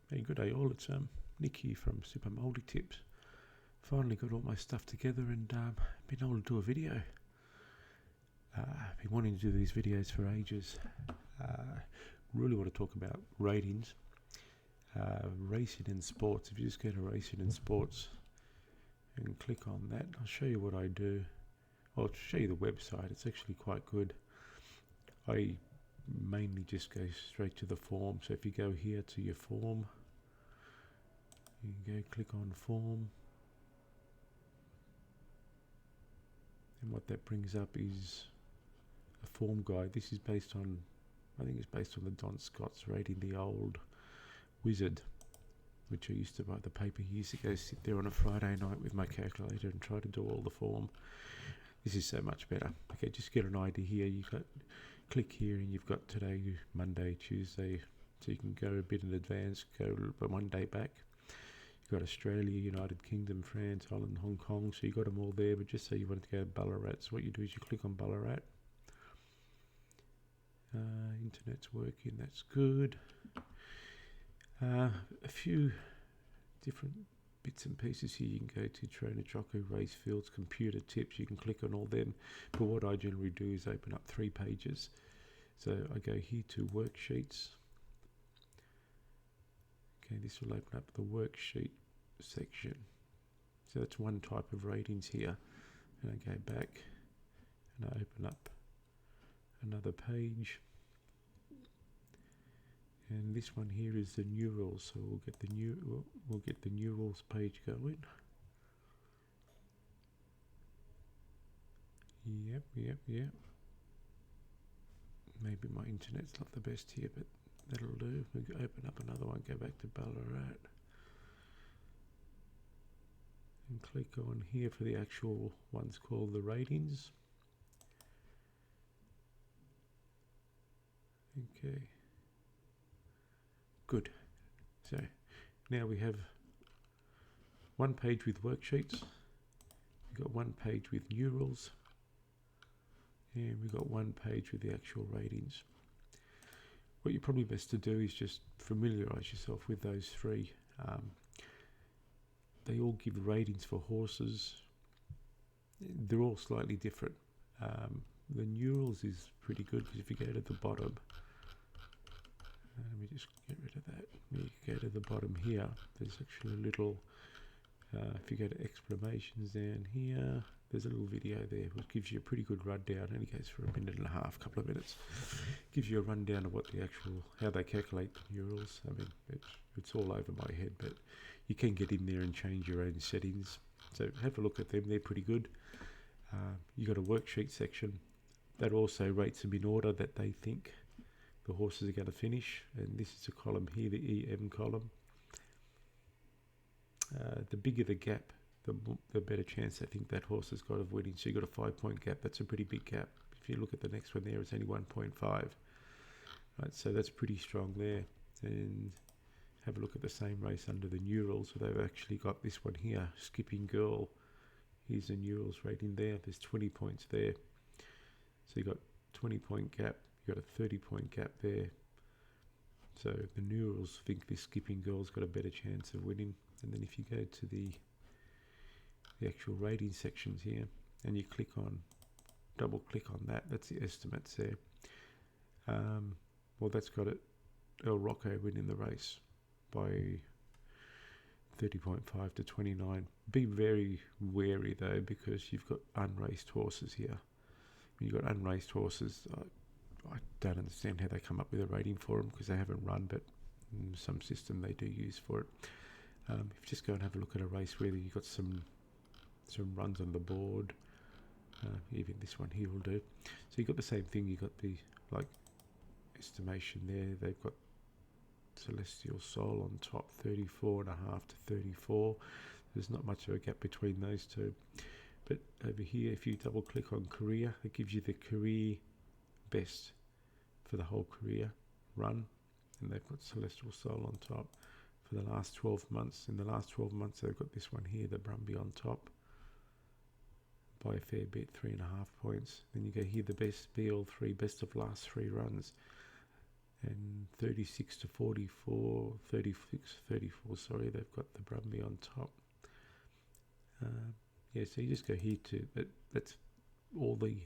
Hey, good day all. It's Nick here from Super Multi Tips. Finally got all my stuff together and been able to do a video. I've been wanting to do these videos for ages. Really want to talk about ratings, racing and sports. If you just go to racing and sports and click on that, I'll show you what I do. I'll show you the website. It's actually quite good. I mainly just go straight to the form. So if you go here to your form, you can go click on form, and what that brings up is a form guide. This is based on, I think it's based on the Don Scott's rating, the old Wizard, which I used to buy the paper. He used to go sit there on a Friday night with my calculator and try to do all the form. This is so much better. Okay, just get an idea here. You got click here and you've got today, Monday, Tuesday, so you can go a bit in advance, go one day back. You've got Australia, United Kingdom, France, Holland, Hong Kong, so you've got them all there, but just say you wanted to go to Ballarat, so what you do is you click on Ballarat. Internet's working, that's good. A few different bits and pieces here. You can go to Trainer Jocko, Race Fields, Computer Tips. You can click on all them, but what I generally do is open up 3 pages. So I go here to Worksheets. Okay, this will open up the worksheet section. So that's one type of ratings here. And I go back and I open up another page. And this one here is the new rules. So we'll get the new rules page going. Yep. Maybe my internet's not the best here, but that'll do. We can open up another one, go back to Ballarat. And click on here for the actual ones called the ratings. Okay. Good. So now we have one page with worksheets. We've got one page with new rules. And we've got one page with the actual ratings. What you're probably best to do is just familiarise yourself with those 3. They all give ratings for horses. They're all slightly different. The new rules is pretty good because if you go to the bottom, let me just get rid of that. You go to the bottom here, there's actually a little, if you go to exclamations down here, there's a little video there which gives you a pretty good rundown. It only goes for a minute and a half, couple of minutes. Gives you a rundown of what the actual, how they calculate the new rules. I mean, it's all over my head, but you can get in there and change your own settings. So have a look at them, they're pretty good. You got a worksheet section that also rates them in order that they think the horses are going to finish, and this is a column here, the EM column. The bigger the gap, the better chance I think that horse has got of winning. So you've got a 5-point gap. That's a pretty big gap. If you look at the next one there, it's only 1.5. Right, so that's pretty strong there. And have a look at the same race under the new rules. So they've actually got this one here, Skipping Girl. Here's the new rules rating there. There's 20 points there. So you've got 20-point gap. You've got a 30-point gap there. So the new rules think this Skipping Girl's got a better chance of winning. And then if you go to the actual rating sections here, and you double click on that, that's the estimates there. Well, that's got it, El Rocco winning the race by 30.5 to 29. Be very wary though, because you've got unraced horses here. When you've got unraced horses, I don't understand how they come up with a rating for them, because they haven't run, but some system they do use for it. If you just go and have a look at a race where you've got some runs on the board, even this one here will do. So you've got the same thing, you've got the estimation there. They've got Celestial Soul on top, 34.5 to 34. There's not much of a gap between those two. But over here, if you double click on career, it gives you the career best for the whole career run, and they've got Celestial Soul on top for the last 12 months. In the last 12 months, they've got this one here, the Brumby, on top by a fair bit, 3.5 points. Then you go here, the best BL3, best of last 3 runs. and 36 to 44, 36, 34, sorry, they've got the Brumby on top. Yeah, so you just go here to, that's all the,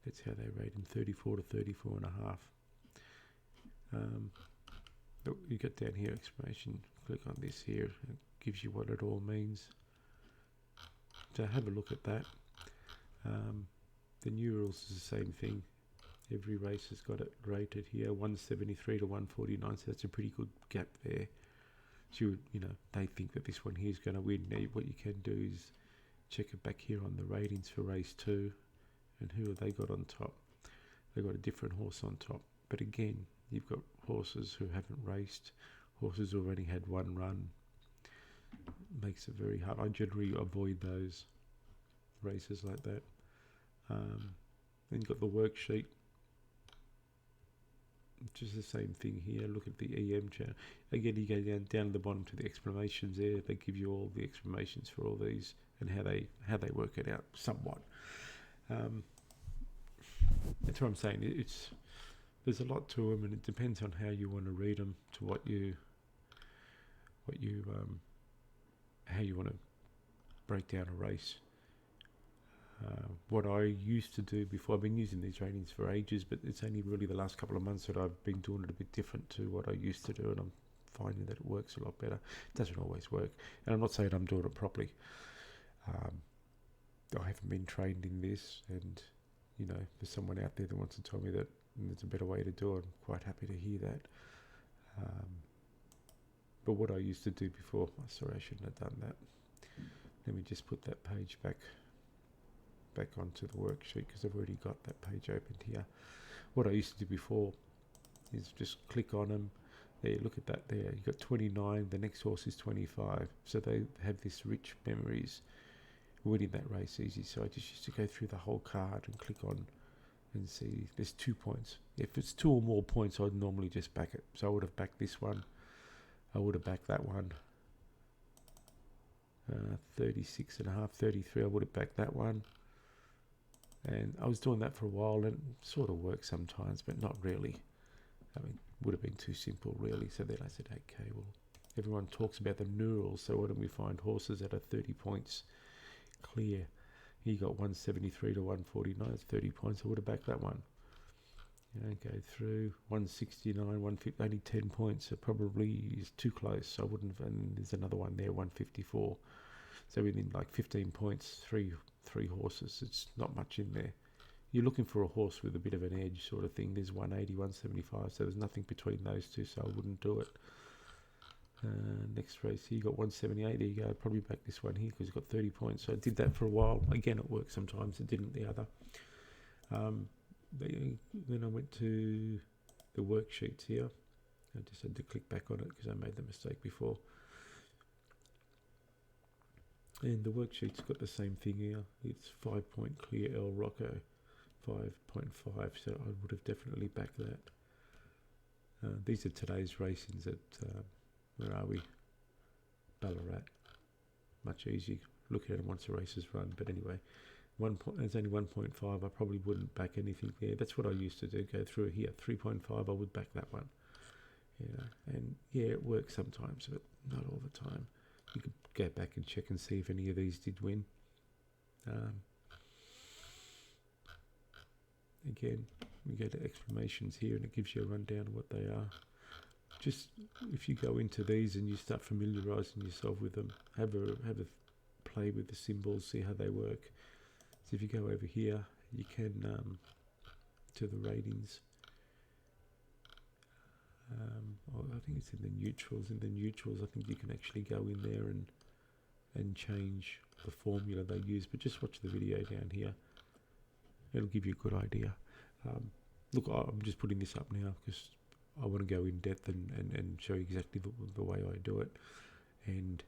that's how they rate in 34 to 34 and a half. You get down here, explanation, click on this here, it gives you what it all means. So have a look at that. The new rules is the same thing. Every race has got it rated here, 173 to 149, so that's a pretty good gap there. So, you know, they think that this one here is going to win. Now, what you can do is check it back here on the ratings for race 2. And who have they got on top? They've got a different horse on top. But again, you've got horses who haven't raced, horses who already had one run. Makes it very hard. I generally avoid those races like that. Then you've got the worksheet, which is the same thing here. Look at the EM channel. Again, you go down to the bottom to the explanations there. They give you all the explanations for all these and how they work it out somewhat. That's what I'm saying. There's a lot to them, and it depends on how you want to read them, to how you want to break down a race. What I used to do before, I've been using these ratings for ages, but it's only really the last couple of months that I've been doing it a bit different to what I used to do, and I'm finding that it works a lot better. It doesn't always work, and I'm not saying I'm doing it properly. I haven't been trained in this, and you know, there's someone out there that wants to tell me that there's a better way to do it. I'm quite happy to hear that. But what I used to do before, sorry, I shouldn't have done that. Let me just put that page back onto the worksheet, because I've already got that page opened here. What I used to do before is just click on them. There, look at that there. You got 29, the next horse is 25. So they have this rich memories winning that race easy. So I just used to go through the whole card and click on and see there's 2 points. If it's 2 or more points, I'd normally just back it. So I would have backed this one. I would have backed that one. 36 and a half, 33, I would have backed that one. And I was doing that for a while, and it sort of worked sometimes, but not really. I mean, would have been too simple, really. So then I said, okay, well, everyone talks about the new rules, so why don't we find horses that are 30 points clear? He got 173 to 149, that's 30 points. I would have backed that one. You know, go through 169, 150, only 10 points. So probably is too close. So I wouldn't have, and there's another one there, 154. So within like 15 points, three horses. It's not much in there. You're looking for a horse with a bit of an edge sort of thing. There's 180, 175. So there's nothing between those two. So I wouldn't do it. Next race here, you got 178. There you go. I'd probably back this one here because it's got 30 points. So I did that for a while. Again, it worked sometimes. It didn't the other. Then I went to the worksheets here. I just had to click back on it because I made the mistake before. And the worksheet's got the same thing here. It's 5 point clear El Rocco, 5.5. So I would have definitely backed that. These are today's racings at, where are we? Ballarat. Much easier. Look at it once the race is run. But anyway, it's only 1.5. I probably wouldn't back anything there. That's what I used to do. Go through here. 3.5. I would back that one. Yeah, and yeah, it works sometimes, but not all the time. You could go back and check and see if any of these did win. Again, we go to explanations here, and it gives you a rundown of what they are. Just if you go into these and you start familiarising yourself with them, have a play with the symbols, see how they work. So if you go over here, you can to the ratings. I think it's in the neutrals. In the neutrals, I think you can actually go in there and change the formula they use. But just watch the video down here. It'll give you a good idea. Look, I'm just putting this up now because I want to go in depth and show you exactly the way I do it, and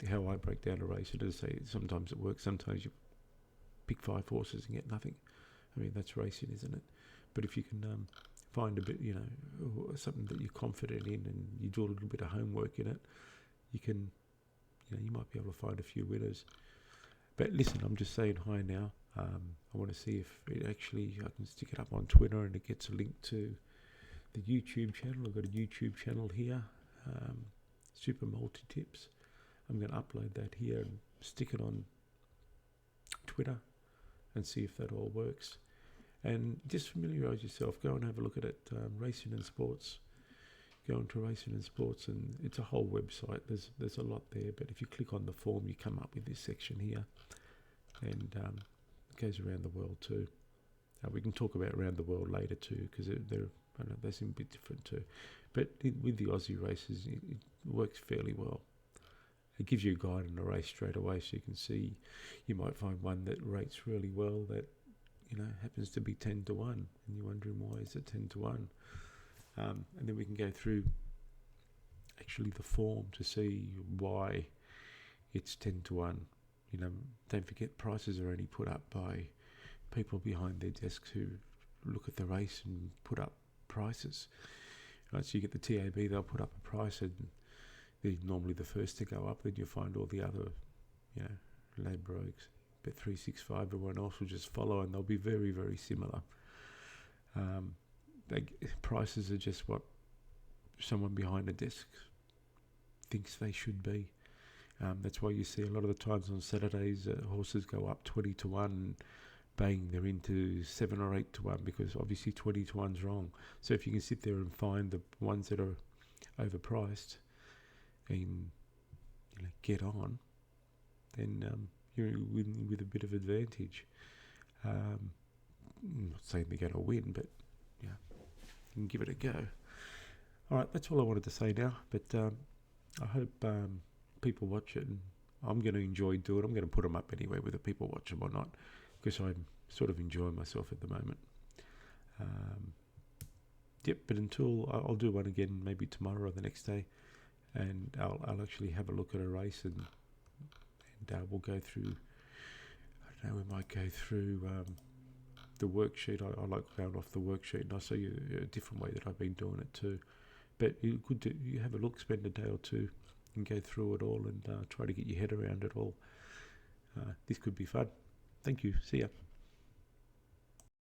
how I break down a race. And as I say, sometimes it works. Sometimes you pick 5 horses and get nothing. I mean, that's racing, isn't it? But if you can find a bit, something that you're confident in, and you do a little bit of homework in it, you can, you might be able to find a few winners. But listen, I'm just saying hi now. I want to see if it actually, I can stick it up on Twitter and it gets a link to the YouTube channel. I've got a YouTube channel here, Super Multi Tips. I'm going to upload that here and stick it on Twitter and see if that all works. And just familiarise yourself. Go and have a look at it. Racing and Sports. Go into Racing and Sports, and it's a whole website. There's a lot there, but if you click on the form, you come up with this section here, and it goes around the world too. We can talk about around the world later too, because they seem a bit different too. But with the Aussie races, it works fairly well. It gives you a guide on the race straight away, so you can see. You might find one that rates really well that happens to be 10 to 1, and you're wondering why is it 10 to 1. And then we can go through actually the form to see why it's 10 to 1. Don't forget prices are only put up by people behind their desks who look at the race and put up prices. Right, so you get the TAB, they'll put up a price, and they're normally the first to go up. Then you'll find all the other, Ladbrokes, Bet365, everyone else will just follow, and they'll be very, very similar. Prices are just what someone behind a desk thinks they should be. That's why you see a lot of the times on Saturdays horses go up 20 to 1 and bang, they're into 7 or 8 to 1, because obviously 20 to 1's wrong. So if you can sit there and find the ones that are overpriced and get on, then you're winning with a bit of advantage. I'm not saying they're going to win, but you can give it a go. All right, that's all I wanted to say now. But I hope people watch it, and I'm going to enjoy doing it. I'm going to put them up anyway, whether people watch them or not, because I'm sort of enjoying myself at the moment. But until I'll do one again, maybe tomorrow or the next day, and I'll actually have a look at a race, and we'll go through. I don't know, we might go through the worksheet. I like going off the worksheet, and I'll show you a different way that I've been doing it too. But you have a look, spend a day or two, and go through it all, and try to get your head around it all. This could be fun. Thank you. See ya.